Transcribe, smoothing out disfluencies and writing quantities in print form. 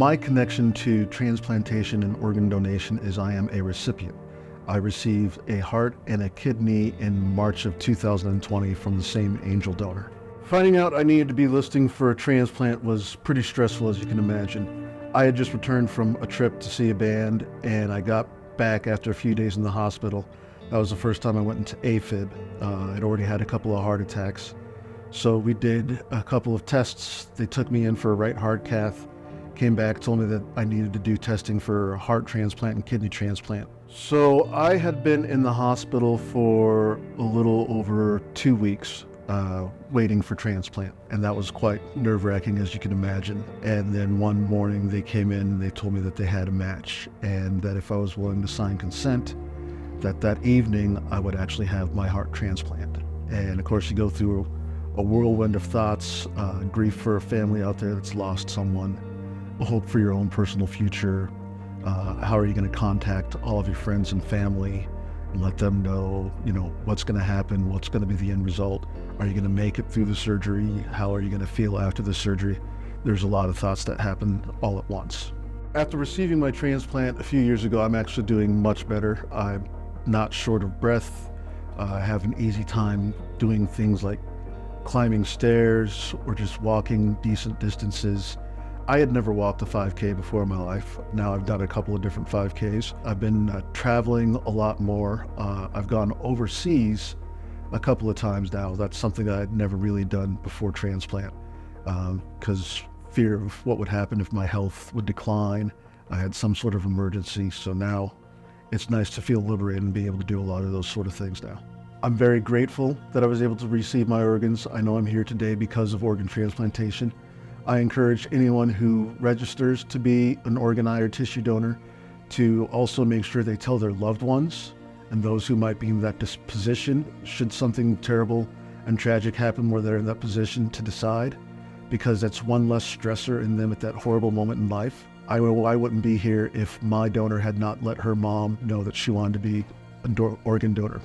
My connection to transplantation and organ donation is I am a recipient. I received a heart and a kidney in March of 2020 from the same angel donor. Finding out I needed to be listing for a transplant was pretty stressful, as you can imagine. I had just returned from a trip to see a band, and I got back after a few days in the hospital. That was the first time I went into AFib. I'd already had a couple of heart attacks. So we did a couple of tests. They took me in for a right heart cath, came back, told me that I needed to do testing for heart transplant and kidney transplant. So I had been in the hospital for a little over 2 weeks waiting for transplant, and that was quite nerve-wracking, as you can imagine. And then one morning they came in and they told me that they had a match, and that if I was willing to sign consent, that evening I would actually have my heart transplant. And of course you go through a whirlwind of thoughts, grief for a family out there that's lost someone, hope for your own personal future. How are you going to contact all of your friends and family and let them know, what's going to happen, what's going to be the end result? Are you going to make it through the surgery? How are you going to feel after the surgery? There's a lot of thoughts that happen all at once. After receiving my transplant a few years ago, I'm actually doing much better. I'm not short of breath. I have an easy time doing things like climbing stairs or just walking decent distances. I had never walked a 5K before in my life. Now I've done a couple of different 5Ks. I've been traveling a lot more. I've gone overseas a couple of times now. That's something that I'd never really done before transplant, because fear of what would happen if my health would decline. I had some sort of emergency, so now it's nice to feel liberated and be able to do a lot of those sort of things now. I'm very grateful that I was able to receive my organs. I know I'm here today because of organ transplantation. I encourage anyone who registers to be an organ, eye, or tissue donor to also make sure they tell their loved ones and those who might be in that position, should something terrible and tragic happen where they're in that position, to decide, because that's one less stressor in them at that horrible moment in life. I wouldn't be here if my donor had not let her mom know that she wanted to be an organ donor.